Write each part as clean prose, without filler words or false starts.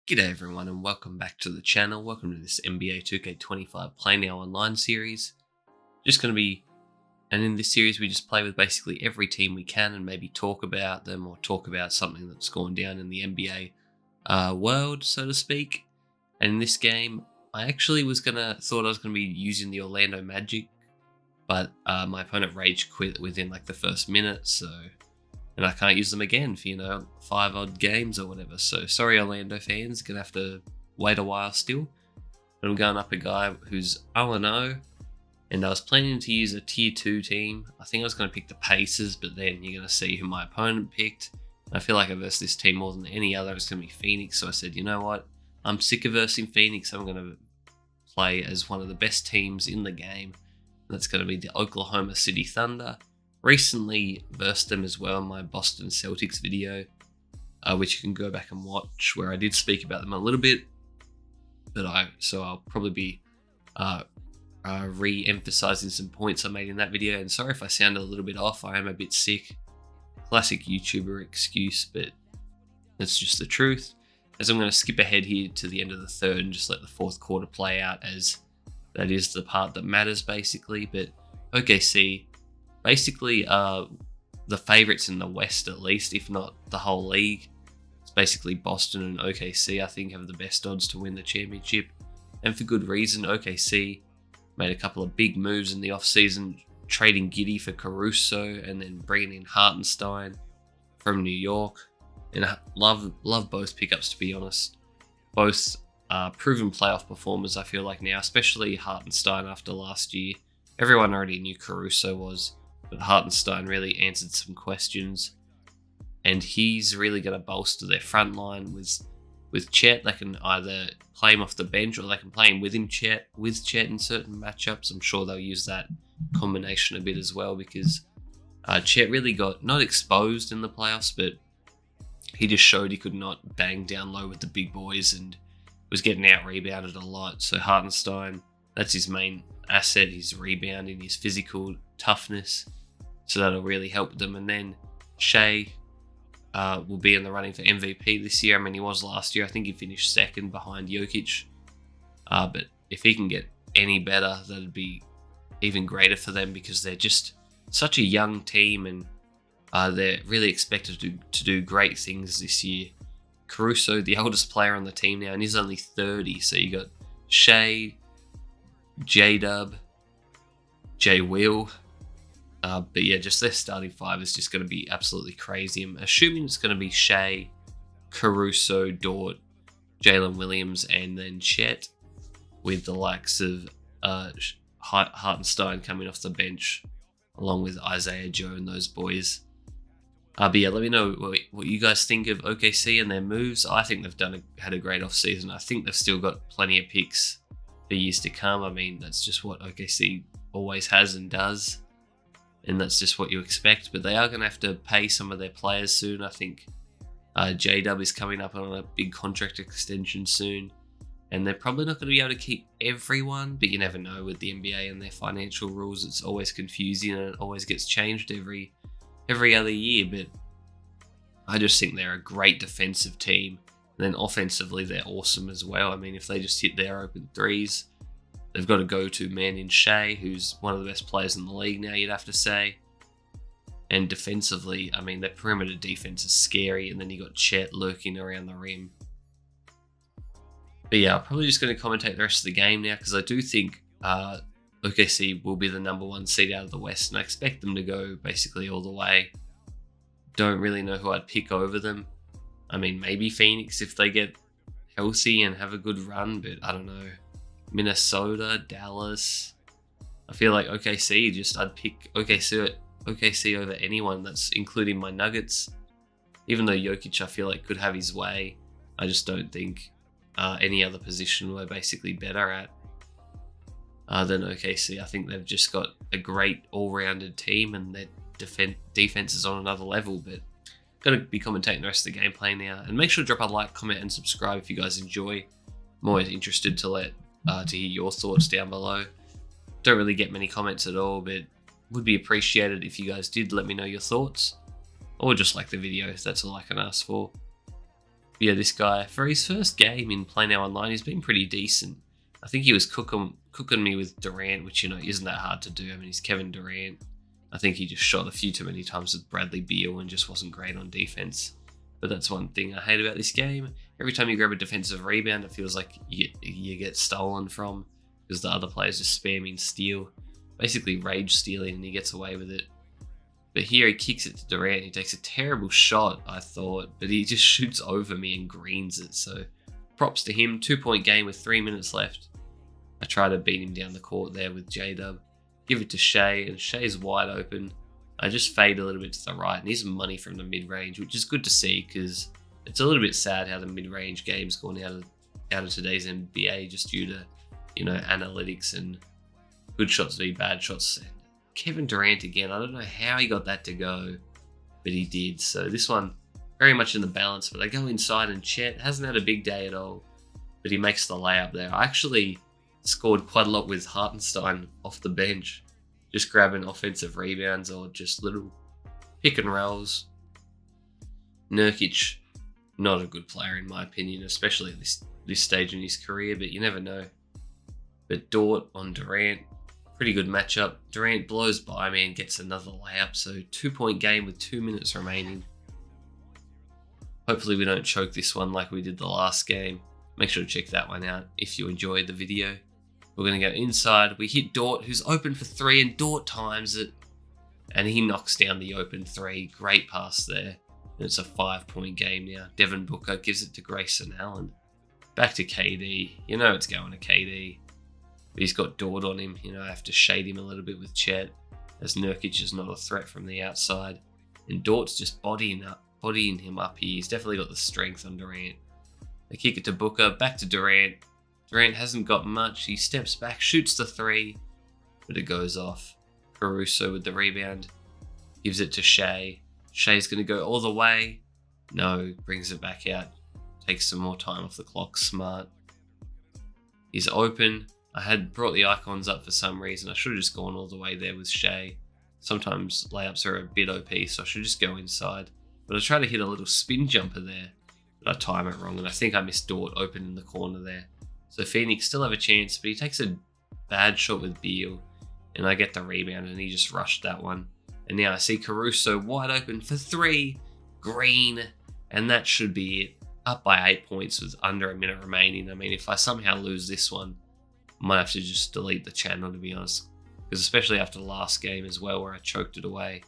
G'day everyone and welcome back to the channel. Welcome to this NBA 2K25 Play Now Online series. And in this series we just play with basically every team we can and maybe talk about them or talk about something that's gone down in the NBA world, so to speak. And in this game, I actually thought I was gonna be using the Orlando Magic, but my opponent rage quit within like the first minute, and I can't use them again for 5 odd games or whatever. So sorry, Orlando fans, gonna have to wait a while still. But I'm going up a guy who's 0-0, and I was planning to use a tier 2 team. I think I was gonna pick the Pacers, but then you're gonna see who my opponent picked. I feel like I versed this team more than any other. It's gonna be Phoenix, so I said, you know what? I'm sick of versing Phoenix. I'm gonna play as one of the best teams in the game. That's gonna be the Oklahoma City Thunder. Recently versed them as well in my Boston Celtics video, which you can go back and watch, where I did speak about them a little bit, but I'll probably be re-emphasizing some points I made in that video. And sorry if I sound a little bit off, I am a bit sick. Classic YouTuber excuse, but it's just the truth. As I'm going to skip ahead here to the end of the third and just let the fourth quarter play out, as that is the part that matters basically. But OKC, basically, the favorites in the West, at least, if not the whole league. It's basically Boston and OKC, I think, have the best odds to win the championship. And for good reason. OKC made a couple of big moves in the offseason, trading Giddey for Caruso and then bringing in Hartenstein from New York. And I love both pickups, to be honest. Both proven playoff performers, I feel like now, especially Hartenstein after last year. Everyone already knew Caruso was, but Hartenstein really answered some questions, and he's really going to bolster their front line with Chet. They can either play him off the bench or they can play him with Chet in certain matchups. I'm sure they'll use that combination a bit as well, because Chet really got not exposed in the playoffs, but he just showed he could not bang down low with the big boys and was getting out rebounded a lot. So Hartenstein, that's his main asset, his rebounding, his physical toughness. So that'll really help them. And then Shai will be in the running for MVP this year. I mean, he was last year. I think he finished second behind Jokic. But if he can get any better, that'd be even greater for them, because they're just such a young team, and they're really expected to do great things this year. Caruso, the oldest player on the team now, and he's only 30. So you got Shai, J-Dub, J-Will. But yeah, just their starting five is just going to be absolutely crazy. I'm assuming it's going to be Shai, Caruso, Dort, Jalen Williams, and then Chet, with the likes of Hartenstein coming off the bench, along with Isaiah Joe and those boys. But yeah, let me know what you guys think of OKC and their moves. I think they've had a great offseason. I think they've still got plenty of picks for years to come. I mean, that's just what OKC always has and does, and that's just what you expect. But they are going to have to pay some of their players soon. I think J-Dub is coming up on a big contract extension soon, and they're probably not going to be able to keep everyone, but you never know with the NBA and their financial rules. It's always confusing and it always gets changed every other year. But I just think they're a great defensive team. And then offensively, they're awesome as well. I mean, if they just hit their open threes, they've got a go-to man in Shai, who's one of the best players in the league now, you'd have to say. And defensively, I mean, their perimeter defense is scary, and then you got Chet lurking around the rim. But yeah, I'm probably just going to commentate the rest of the game now, because I do think OKC will be the number 1 seed out of the West, and I expect them to go basically all the way. Don't really know who I'd pick over them. I mean, maybe Phoenix if they get healthy and have a good run, but I don't know. Minnesota, Dallas. I feel like OKC, I'd pick OKC over anyone, that's including my Nuggets. Even though Jokic, I feel like, could have his way, I just don't think any other position we're basically better at than OKC. I think they've just got a great all-rounded team, and their defense is on another level. But going to be commentating the rest of the gameplay now, and make sure to drop a like, comment, and subscribe if you guys enjoy. I'm always interested to hear your thoughts down below. Don't really get many comments at all, but would be appreciated if you guys did let me know your thoughts, or just like the video. That's all I can ask for. Yeah, this guy, for his first game in Play Now Online, he's been pretty decent. I think he was cooking me with Durant, which, isn't that hard to do. I mean, he's Kevin Durant. I think he just shot a few too many times with Bradley Beal and just wasn't great on defense. But that's one thing I hate about this game. Every time you grab a defensive rebound, it feels like you get stolen from because the other player's just spamming steal. Basically rage stealing, and he gets away with it. But here he kicks it to Durant. He takes a terrible shot, I thought, but he just shoots over me and greens it. So props to him. 2-point game with 3 minutes left. I try to beat him down the court there with J-Dub. Give it to Shai, and Shai's wide open. I just fade a little bit to the right, and he's money from the mid-range, which is good to see because it's a little bit sad how the mid-range game's gone out of today's NBA just due to, analytics and good shots v bad shots. Kevin Durant again, I don't know how he got that to go, but he did. So this one, very much in the balance, but I go inside and Chet hasn't had a big day at all, but he makes the layup there. I actually scored quite a lot with Hartenstein off the bench, just grabbing offensive rebounds or just little pick and rolls. Nurkic, not a good player in my opinion, especially at this stage in his career, but you never know. But Dort on Durant, pretty good matchup. Durant blows by me and gets another layup, so 2-point game with 2 minutes remaining. Hopefully we don't choke this one like we did the last game. Make sure to check that one out if you enjoyed the video. We're going to go inside. We hit Dort, who's open for 3, and Dort times it. And he knocks down the open 3. Great pass there. And it's a 5-point game now. Devin Booker gives it to Grayson Allen. Back to KD. It's going to KD. But he's got Dort on him. I have to shade him a little bit with Chet, as Nurkic is not a threat from the outside. And Dort's just bodying him up here. He's definitely got the strength on Durant. They kick it to Booker, back to Durant. Durant hasn't got much. He steps back, shoots the 3, but it goes off. Caruso with the rebound. Gives it to Shai. Shai's going to go all the way. No, brings it back out. Takes some more time off the clock. Smart. He's open. I had brought the icons up for some reason. I should have just gone all the way there with Shai. Sometimes layups are a bit OP, so I should just go inside. But I tried to hit a little spin jumper there, but I time it wrong, and I think I missed Dort open in the corner there. So Phoenix still have a chance, but he takes a bad shot with Beal, and I get the rebound, and he just rushed that one. And now I see Caruso wide open for 3, Green, and that should be it. Up by 8 points with under a minute remaining. I mean, if I somehow lose this one, I might have to just delete the channel, to be honest. Because especially after the last game as well, where I choked it away.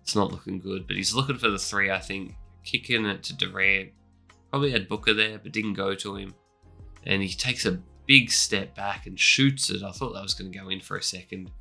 It's not looking good, but he's looking for the 3, I think. Kicking it to Durant. Probably had Booker there, but didn't go to him. And he takes a big step back and shoots it. I thought that was going to go in for a second.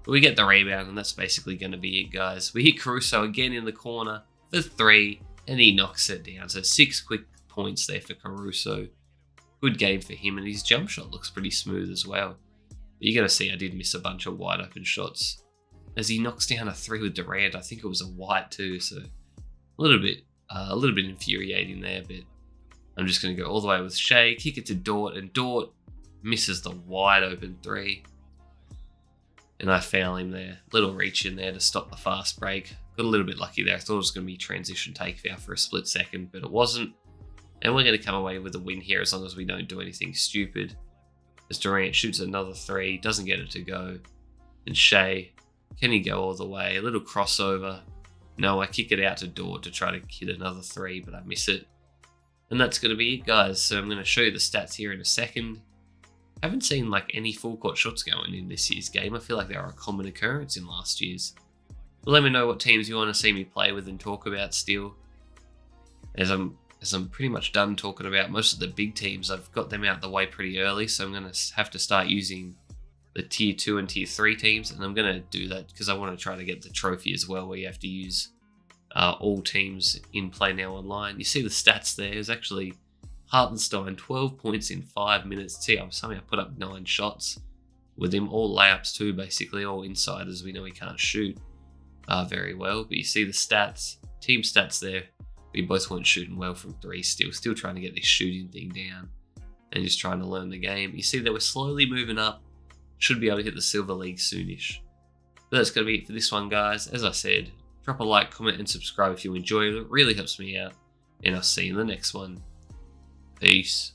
But we get the rebound, and that's basically going to be it, guys. We hit Caruso again in the corner for 3, and he knocks it down. So 6 quick points there for Caruso. Good game for him, and his jump shot looks pretty smooth as well. But you're going to see I did miss a bunch of wide open shots. As he knocks down a 3 with Durant, I think it was a white too, so a little bit infuriating there, but I'm just going to go all the way with Shai, kick it to Dort, and Dort misses the wide open 3. And I foul him there. Little reach in there to stop the fast break. Got a little bit lucky there. I thought it was going to be transition take foul for a split second, but it wasn't. And we're going to come away with a win here as long as we don't do anything stupid. As Durant shoots another 3, doesn't get it to go. And Shai, can he go all the way? A little crossover. No, I kick it out to Dort to try to hit another 3, but I miss it. And that's going to be it, guys. So I'm going to show you the stats here in a second. I haven't seen any full court shots going in this year's game. I feel like they are a common occurrence in last year's. But let me know what teams you want to see me play with and talk about still. As I'm pretty much done talking about most of the big teams, I've got them out the way pretty early, so I'm going to have to start using the tier 2 and tier 3 teams, and I'm going to do that because I want to try to get the trophy as well, where you have to use all teams in Play Now Online. You see the stats there. It's actually Hartenstein, 12 points in 5 minutes. See, I somehow put up 9 shots with him, all layups too, basically, all inside, as we know he can't shoot very well. But you see the stats, team stats there. We both weren't shooting well from 3 still trying to get this shooting thing down and just trying to learn the game. You see that we're slowly moving up. Should be able to hit the Silver League soonish. But that's going to be it for this one, guys. As I said, drop a like, comment, and subscribe if you enjoy it. It really helps me out. and I'll see you in the next one. Peace.